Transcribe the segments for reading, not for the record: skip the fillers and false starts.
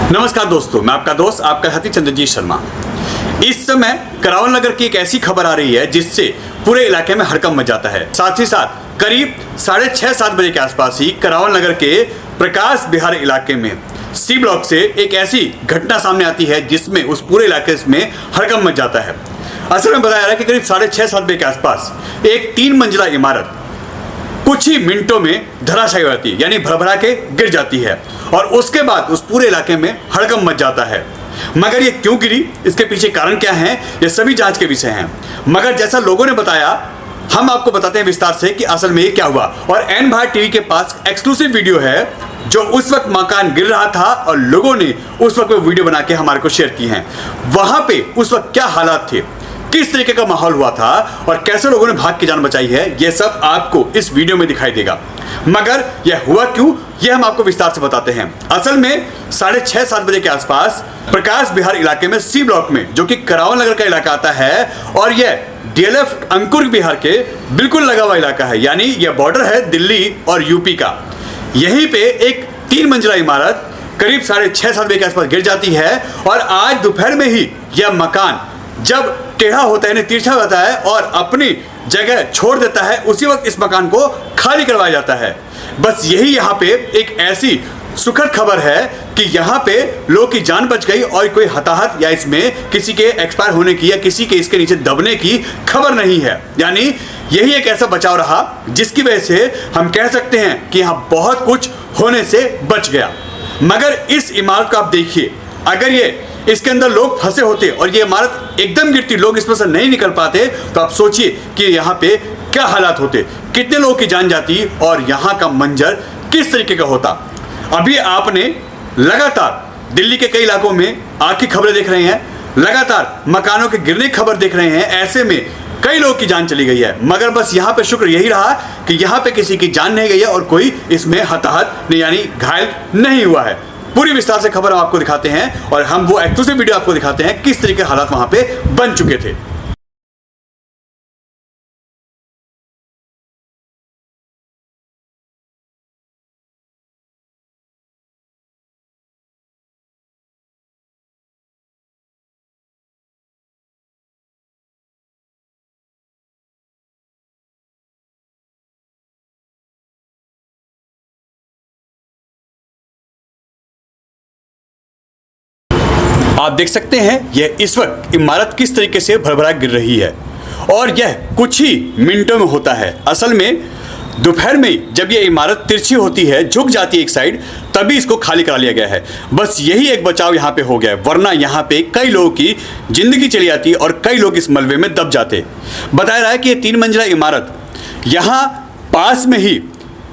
नमस्कार दोस्तों, मैं आपका दोस्त आपका साथी चंद्रजीत शर्मा। इस समय करावल नगर की एक ऐसी खबर आ रही है जिससे पूरे इलाके में हड़कंप मच जाता है। साथ ही साथ करीब 6:30-7 बजे के आसपास ही करावल नगर के प्रकाश विहार इलाके में सी ब्लॉक से एक ऐसी घटना सामने आती है जिसमें उस पूरे इलाके में हड़कंप मच जाता है। असल में बताया जा रहा है कि करीब 6:30-7 बजे के आसपास एक 3 मंजिला इमारत कुछ ही मिनटों में धराशायी हो जाती है, यानी भरभरा के गिर जाती है और उसके बाद उस पूरे इलाके में हड़कंप मच जाता है। मगर ये क्यों गिरी, इसके पीछे कारण क्या है, ये सभी जांच के विषय हैं। मगर जैसा लोगों ने बताया, हम आपको बताते हैं विस्तार से कि असल में ये क्या हुआ। और एन भारत टीवी के पास एक्सक्लूसिव वीडियो है जो उस वक्त मकान गिर रहा था और लोगों ने उस वक्त वो वीडियो बना के हमारे को शेयर की हैं। वहां पे उस वक्त क्या हालात थे, किस तरीके का माहौल हुआ था और कैसे लोगों ने भाग की जान बचाई है, यह सब आपको इस वीडियो में दिखाई देगा। मगर यह हुआ क्यों, यह हम आपको विस्तार से बताते हैं। असल में 6:30-7 बजे के आसपास प्रकाश विहार इलाके में सी ब्लॉक में, जो कि करावल नगर का इलाका आता है और यह डीएलएफ अंकुर विहार के बिल्कुल लगा हुआ इलाका है, यानी यह बॉर्डर है दिल्ली और यूपी का। यहीं पे एक 3 मंजिला इमारत करीब 6:30-7 बजे के आसपास गिर जाती है और आज दोपहर में ही यह मकान जब टेढ़ा होता है, तिरछा होता है और अपनी जगह छोड़ देता है, उसी वक्त इस मकान को खाली करवाया जाता है। बस यही यहाँ पे एक ऐसी सुखद खबर है कि यहाँ पे लोग की जान बच गई और कोई हताहत या इसमें किसी के एक्सपायर होने की या किसी के इसके नीचे दबने की खबर नहीं है। यानी यही एक ऐसा बचाव रहा जिसकी वजह से हम कह सकते हैं कि यहाँ बहुत कुछ होने से बच गया। मगर इस इमारत को आप देखिए, अगर ये इसके अंदर लोग फंसे होते और ये इमारत एकदम गिरती, लोग इसमें से नहीं निकल पाते, तो आप सोचिए कि यहाँ पे क्या हालात होते, कितने लोगों की जान जाती और यहाँ का मंजर किस तरीके का होता। अभी आपने लगातार दिल्ली के कई इलाकों में आग की खबरें देख रहे हैं, लगातार मकानों के गिरने की खबर देख रहे हैं। ऐसे में कई लोगों की जान चली गई है, मगर बस यहाँ पे शुक्र यही रहा कि यहाँ पे किसी की जान नहीं गई है और कोई इसमें हताहत यानी घायल नहीं हुआ है। पूरी विस्तार से खबर हम आपको दिखाते हैं और हम वो एक्सक्लूसिव वीडियो आपको दिखाते हैं किस तरीके के हालात वहां पे बन चुके थे। आप देख सकते हैं यह इस वक्त इमारत किस तरीके से भरभरा गिर रही है और यह कुछ ही मिनटों में होता है। असल में दोपहर में जब यह इमारत तिरछी होती है, झुक जाती है एक साइड, तभी इसको खाली करा लिया गया है। बस यही एक बचाव यहाँ पे हो गया है, वरना यहाँ पे कई लोगों की जिंदगी चली जाती और कई लोग इस मलबे में दब जाते। बताया रहा है कि यह 3 मंजिला इमारत यहाँ पास में ही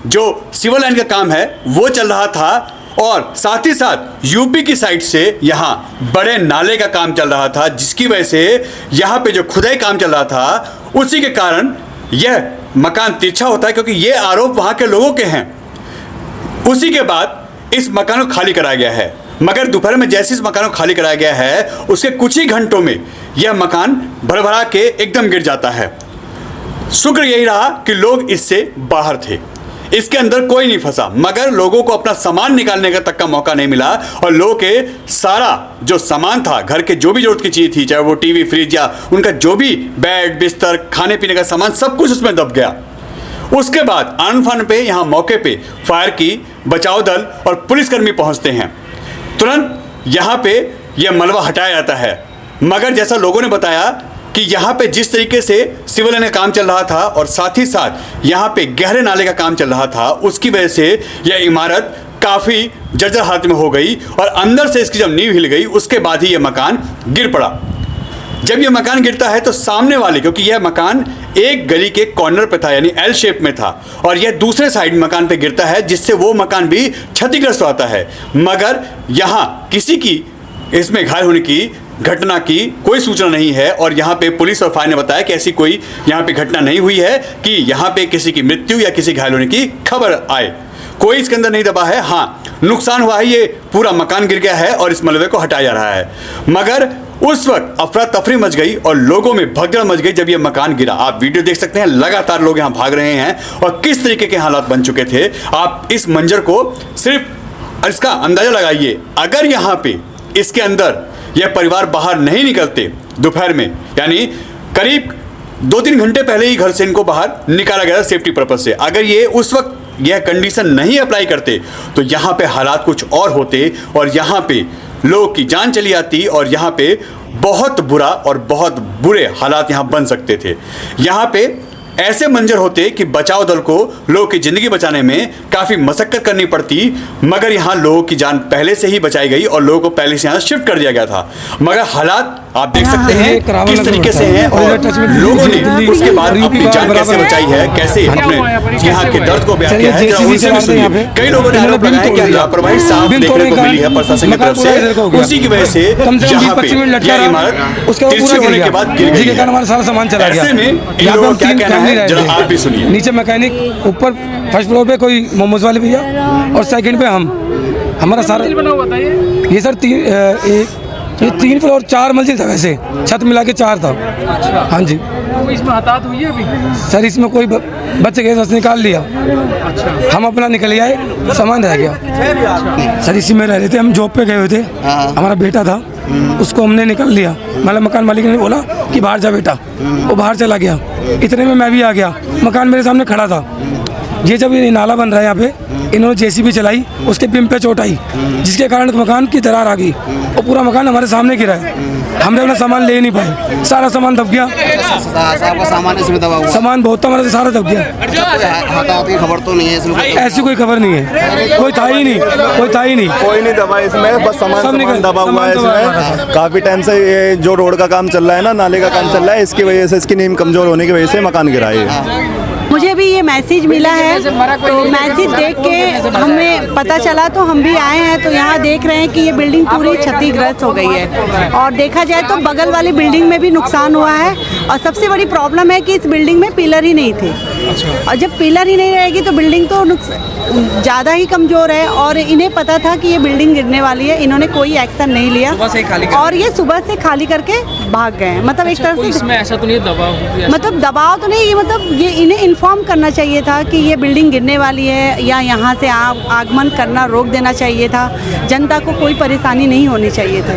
जो सिविल लाइन का काम है वो चल रहा था और साथ ही साथ यूपी की साइड से यहाँ बड़े नाले का काम चल रहा था, जिसकी वजह से यहाँ पे जो खुदाई काम चल रहा था उसी के कारण यह मकान तिरछा होता है, क्योंकि ये आरोप वहाँ के लोगों के हैं। उसी के बाद इस मकान को खाली कराया गया है। मगर दोपहर में जैसे इस मकान को खाली कराया गया है उसके कुछ ही घंटों में यह मकान भरभरा के एकदम गिर जाता है। शुक्र यही रहा कि लोग इससे बाहर थे, इसके अंदर कोई नहीं फंसा, मगर लोगों को अपना सामान निकालने का तक का मौका नहीं मिला और लोगों के सारा जो सामान था, घर के जो भी जरूरत की चीज़ थी, चाहे वो टीवी, फ्रिज या उनका जो भी बेड, बिस्तर, खाने पीने का सामान, सब कुछ उसमें दब गया। उसके बाद आन फान पे यहाँ मौके पे फायर की बचाव दल और पुलिसकर्मी पहुँचते हैं। तुरंत यहाँ पे यह मलबा हटाया जाता है। मगर जैसा लोगों ने बताया कि यहाँ पे जिस तरीके से सिविल लाइन का काम चल रहा था और साथ ही साथ यहाँ पे गहरे नाले का काम चल रहा था, उसकी वजह से यह इमारत काफ़ी जर्जर हालत में हो गई और अंदर से इसकी जब नींव हिल गई उसके बाद ही यह मकान गिर पड़ा। जब यह मकान गिरता है तो सामने वाले, क्योंकि यह मकान एक गली के कॉर्नर पे था यानी एल शेप में था और यह दूसरे साइड मकान पे गिरता है, जिससे वो मकान भी क्षतिग्रस्त होता है। मगर यहाँ किसी की इसमें घायल होने की घटना की कोई सूचना नहीं है और यहाँ पे पुलिस और फायर ने बताया कि ऐसी कोई यहाँ पे घटना नहीं हुई है कि यहाँ पे किसी की मृत्यु या किसी घायल होने की खबर आए। कोई इसके अंदर नहीं दबा है। हाँ, नुकसान हुआ है, ये पूरा मकान गिर गया है और इस मलबे को हटाया जा रहा है। मगर उस वक्त अफरा तफरी मच गई और लोगों में भगदड़ मच गई जब यह मकान गिरा। आप वीडियो देख सकते हैं, लगातार लोग यहाँ भाग रहे हैं और किस तरीके के हालात बन चुके थे। आप इस मंजर को सिर्फ और इसका अंदाजा लगाइए, अगर यहाँ पे इसके अंदर यह परिवार बाहर नहीं निकलते दोपहर में, यानी करीब 2-3 घंटे पहले ही घर से इनको बाहर निकाला गया था सेफ्टी पर्पज से, अगर ये उस वक्त यह कंडीशन नहीं अप्लाई करते तो यहाँ पे हालात कुछ और होते और यहाँ पे लोगों की जान चली आती और यहाँ पे बहुत बुरा और बहुत बुरे हालात यहाँ बन सकते थे। यहाँ पे ऐसे मंजर होते कि बचाव दल को लोगों की ज़िंदगी बचाने में काफ़ी मशक्कत करनी पड़ती, मगर यहाँ लोगों की जान पहले से ही बचाई गई और लोगों को पहले से यहाँ शिफ्ट कर दिया गया था। मगर हालात आप देख सकते हैं किस तरीके से हैं और लोगों ने उसके बाद अपनी जान कैसे बचाई है, कैसे अपने यहाँ के दर्द को बयान किया है। उनसे भी सुनिए, कई लोगों ने आरोप लगाया कि लापरवाही साफ देखने को मिली है प्रशासन की तरफ से, उसी की वजह से यहाँ पे यह इमारत तिरछी होने के बाद गिर गई है। ऐसे में इन लोगों को क्या कहना है जरा आप भी सुनिए। नीचे मैकेनिक, ऊपर फर्स्ट फ्लोर पे कोई मोमोज वाले भैया और सेकंड पे हम, हमारा सारा ये सर 3 फ्लोर 4 मंजिल था, वैसे छत मिला के 4 था। हाँ जी। तो इसमें हताहत हुई है अभी? सर इसमें कोई बच्चे के बस निकाल लिया। हम अपना निकल आए, सामान रह गया। सर इसी में रह रहे थे, हम जॉब पे गए हुए थे, हमारा बेटा था, उसको हमने निकल लिया। मतलब मकान मालिक ने बोला कि बाहर जा बेटा, वो बाहर चला गया। इतने में मैं भी आ गया, मकान मेरे सामने खड़ा था। ये जब ये नाला बन रहा है यहाँ पे, इन्होंने जेसीबी चलाई, उसके बिम पे चोट आई, जिसके कारण मकान की दरार आ गई और पूरा मकान हमारे सामने गिरा है। हमने अपना सामान ले नहीं पाए, सारा सामान दब गया। सामान इसमें दबा हुआ, सामान बहुत था हमारा, सारा दब गया। हताहत की खबर तो नहीं है इसमें? ऐसी कोई खबर नहीं है, कोई था ही नहीं, कोई नहीं दबा इसमें, बस सामान दबा हुआ है इसमें। काफी टाइम से ये जो रोड का काम चल रहा है ना, नाले का काम चल रहा है, इसकी वजह से, इसकी नींव कमजोर होने की वजह से मकान गिरा है। मुझे भी ये मैसेज मिला है, तो मैसेज देख के हमें पता चला तो हम भी आए हैं। तो यहाँ देख रहे हैं कि ये बिल्डिंग पूरी क्षतिग्रस्त हो गई है और देखा जाए तो बगल वाली बिल्डिंग में भी नुकसान हुआ है। और सबसे बड़ी प्रॉब्लम है कि इस बिल्डिंग में पिलर ही नहीं थे, और जब पिलर ही नहीं रहेगी तो बिल्डिंग तो ज़्यादा ही कमज़ोर है। और इन्हें पता था कि ये बिल्डिंग गिरने वाली है, इन्होंने कोई एक्शन नहीं लिया और ये सुबह से खाली करके भाग गए। मतलब एक तरह से इसमें ऐसा तो नहीं दबाव, मतलब दबाव तो नहीं, मतलब ये इन्हें इन्फॉर्म करना चाहिए था कि ये बिल्डिंग गिरने वाली है, या यहाँ से आगमन करना रोक देना चाहिए था। जनता को कोई परेशानी नहीं होनी चाहिए था।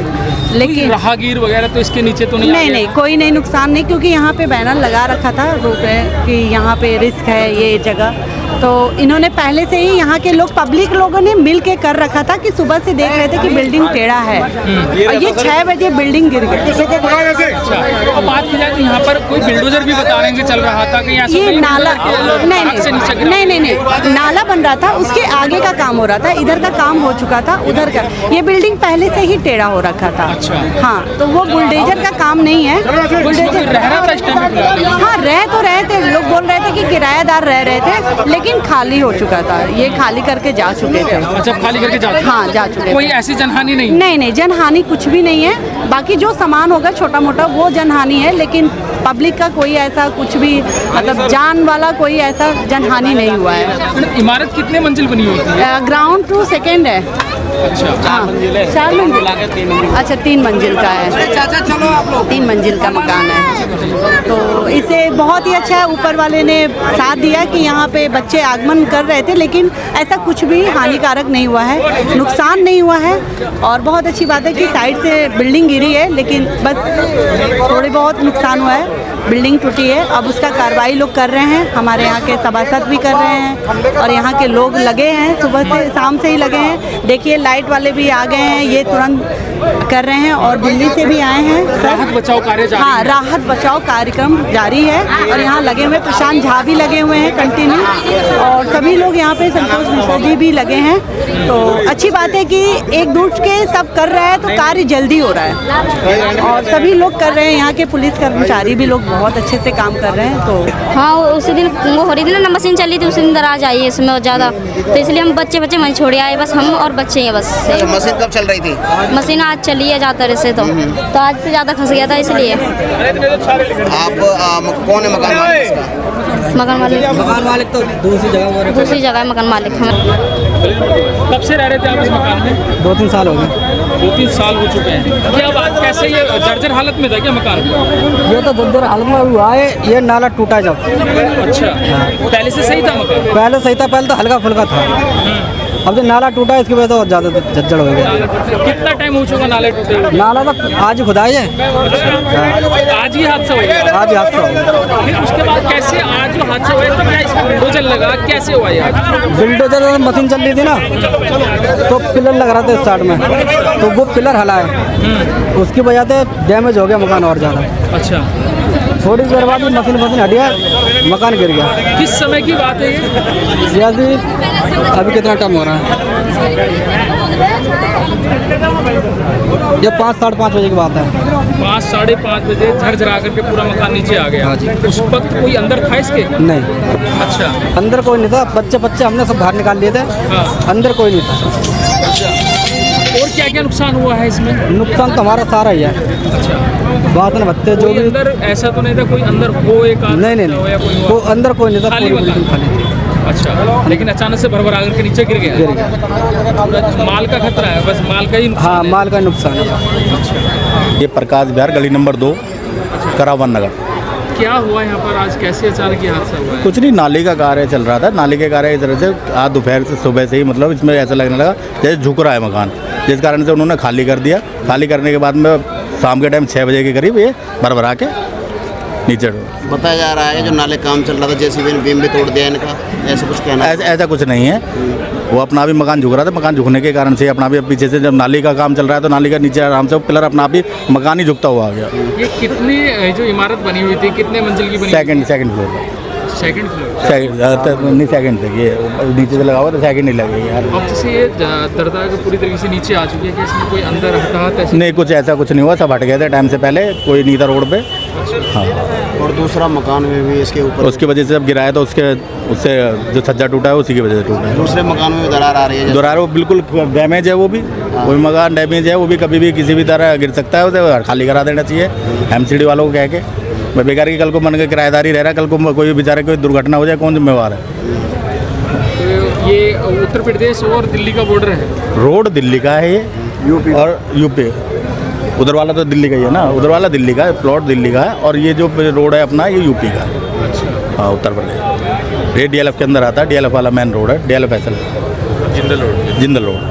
लेकिन राहगीर वगैरह तो इसके नीचे तो नहीं, कोई नहीं नुकसान नहीं, क्योंकि यहाँ पे बैनर लगा रखा था रोक है कि यहाँ पे रिस्क है ये जगह। तो इन्होंने पहले से ही यहाँ के लोग, पब्लिक लोगों ने मिल के कर रखा था कि सुबह से देख रहे थे कि बिल्डिंग टेढ़ा है और ये 6 बजे बिल्डिंग गिर गई। और बात की जाए तो यहाँ पर कोई बिल्डोजर भी बता रहे हैं कि चल रहा था कि ये नाला नहीं, नाला बन रहा था, उसके आगे का काम हो रहा था, इधर का काम हो चुका था, उधर का। ये बिल्डिंग पहले से ही टेढ़ा हो रखा था। हाँ, तो वो बुलडोजर का काम नहीं है। बुलडोजर रह रहा था इस टाइम पे? हाँ, रह तो रहे थे, लोग बोल रहे थे कि किराएदार रह रहे थे, लेकिन खाली हो चुका था। ये खाली करके जा चुके थे। अच्छा, खाली करके जा चुके? हाँ, जा चुके। कोई ऐसी जनहानि नहीं? नहीं, जनहानि कुछ भी नहीं है। बाकी जो सामान होगा छोटा मोटा वो जनहानि है, लेकिन पब्लिक का कोई ऐसा कुछ भी, मतलब जान वाला कोई ऐसा जनहानि नहीं हुआ है। इमारत कितने मंजिल बनी होती है? ग्राउंड टू सेकेंड है। अच्छा, 4 मंजिल? अच्छा, 3 मंजिल का है, 3 मंजिल का मकान है। तो इसे बहुत ही अच्छा है, ऊपर वाले ने साथ दिया कि यहाँ पे बच्चे आगमन कर रहे थे, लेकिन ऐसा कुछ भी हानिकारक नहीं हुआ है, नुकसान नहीं हुआ है। और बहुत अच्छी बात है कि साइड से बिल्डिंग गिरी है, लेकिन बस थोड़ी बहुत नुकसान हुआ है, बिल्डिंग टूटी है। अब उसका कार्रवाई लोग कर रहे हैं, हमारे यहाँ के सभासद भी कर रहे हैं और यहाँ के लोग लगे हैं, सुबह से शाम से ही लगे हैं। देखिए लाइट वाले भी आ गए हैं, ये तुरंत कर रहे हैं। और दिल्ली से भी आए हैं। राहत बचाव कार्य जारी है? हाँ, राहत बचाव कार्यक्रम जारी है और यहाँ लगे हुए प्रशांत झा भी लगे हुए हैं कंटिन्यू, और सभी लोग यहाँ पे, संतोष मिश्रा जी भी लगे हैं। तो अच्छी बात है कि एक दूठ के सब कर रहा है तो कार्य जल्दी हो रहा है और सभी लोग कर रहे हैं। यहाँ के पुलिस कर्मचारी भी लोग बहुत अच्छे से काम कर रहे हैं। तो हाँ, उसी दिन वो हो रही थी ना, मशीन चली थी, उसी दिन दराज आई है इसमें ज़्यादा, तो इसलिए हम बच्चे वहीं छोड़े आए, बस हम और बच्चे हैं बस। मशीन कब चल रही थी? मशीन आज चली है ज़्यादा से, तो आज से ज़्यादा फंस गया था इसलिए। आप कौन है मकान मालिक? मकान मालिक तो दूसरी जगह है मकान मालिक। कब से रह रहे थे आप इस मकान में? 2-3 साल हो गए। 2-3 साल हो चुके हैं। क्या बात, कैसे ये जर्जर हालत में था क्या मकान? ये तो जर्जर हालत में हुआ है, ये नाला टूटा जब। अच्छा, पहले से सही था मकान? पहले सही था, पहले तो हल्का फुल्का था, अब जो नाला टूटा है इसकी वजह से और ज़्यादा झज्जड़ हो गया। कितना टाइम हो चुका नाले टूटे हुए? नाला तो आज खुदाई है, आज ही हादसा हो गया। आज हादसा हो गया। फिर उसके बाद कैसे आज जो हादसा हुआ है, तो क्या इसमें बुलडोजर लगा, कैसे हुआ ये? बिल्डोजर मशीन चल रही थी ना, तो पिलर लग रहा था स्टार्ट में, तो वो पिलर हला है, उसकी वजह से डैमेज हो गया मकान और ज़्यादा। अच्छा, थोड़ी देर बाद मशीन हटिया, मकान गिर गया। किस समय की बात है ये? अभी कितना टाइम हो रहा है? ये 5 साढ़े 5 बजे की बात है। 5 साढ़े 5 बजे झरझरा करके पूरा मकान नीचे आ गया। हाँ जी। उस वक्त कोई अंदर था इसके? नहीं, अच्छा, अंदर कोई नहीं था, बच्चे हमने सब बाहर निकाल लिए थे, हाँ। अंदर कोई नहीं था। और क्या क्या नुकसान हुआ है इसमें? नुकसान तो हमारा सारा ही है। अच्छा, बात ना बच्चे जो कोई भी अंदर ऐसा तो नहीं था कोई अंदर हो एक आदमी नहीं हो या कोई वो हो? अंदर कोई नहीं था, खाली पूरी मकान? बिल्डिंग खाली थी। अच्छा, लेकिन अचानक से भरभरा करके नीचे गिर गया। माल का खतरा है, बस माल का ही नुकसान हाँ, है। माल का नुकसान है। ये प्रकाश बिहार गली नंबर 2 करावन नगर। क्या हुआ यहाँ पर आज, कैसे अचानक ये हादसा हुआ है? कुछ नहीं, नाली का कार्य चल रहा था, नाली के कार्य इस तरह से आज दोपहर से सुबह से ही मतलब इसमें ऐसा लगने लगा जैसे झुक रहा है मकान, जिस कारण से उन्होंने खाली कर दिया। खाली करने के बाद में शाम के टाइम 6 बजे के करीब ये भरभरा के नीचे बताया जा रहा है जो नाले काम चल रहा था, जेसीबी ने बीम भी तोड़ दिया इनका, ऐसा कुछ कहना है? ऐसा कुछ नहीं है। वो अपना भी मकान झुक रहा था, मकान झुकने के कारण से अपना भी पीछे से जब नाली का काम चल रहा है तो नाली का नीचे आराम से पिलर अपना भी मकान ही झुकता हुआ आ गया। ये कितनी जो इमारत बनी हुई थी, कितने मंजिल की बनी? सेकंड फ्लोर पर। Second floor. नहीं सेकंड तक, ये नीचे से लगा हुआ तो सेकंड नहीं लगे यार। अब जैसे ये दरदरा के पूरी तरीके से नीचे आ चुकी है, कि इसमें कोई अंदर हताहत ऐसे? नहीं, कुछ ऐसा कुछ नहीं हुआ, सब हट गए थे टाइम से पहले, कोई नहीं था रोड पे। हाँ, और दूसरा मकान में भी इसके ऊपर उसकी वजह से जब गिराया तो उससे जो छज्जा टूटा है उसी की वजह से टूटा है। दूसरे मकान में भी दरार आ रही है? दरार वो बिल्कुल डैमेज है, वो भी वही मकान डैमेज है, वो भी कभी भी किसी भी तरह गिर सकता है, उसे खाली करा देना चाहिए MCD वालों को कह के। मैं बेकार की कल को मन के किराएदारी रह रहा है, कल को कोई बेचारे कोई दुर्घटना हो जाए, कौन जिम्मेवार है? तो ये उत्तर प्रदेश और दिल्ली का बॉर्डर है? रोड दिल्ली का है ये, यूपी और यूपी। उधर वाला तो दिल्ली का ही है ना, उधर वाला दिल्ली का है, प्लॉट दिल्ली का है, और ये जो रोड है अपना ये यूपी का है। हाँ, उत्तर प्रदेश। ये DLF के अंदर आता है, DLF वाला मेन रोड है, DLF जिंदल रोड।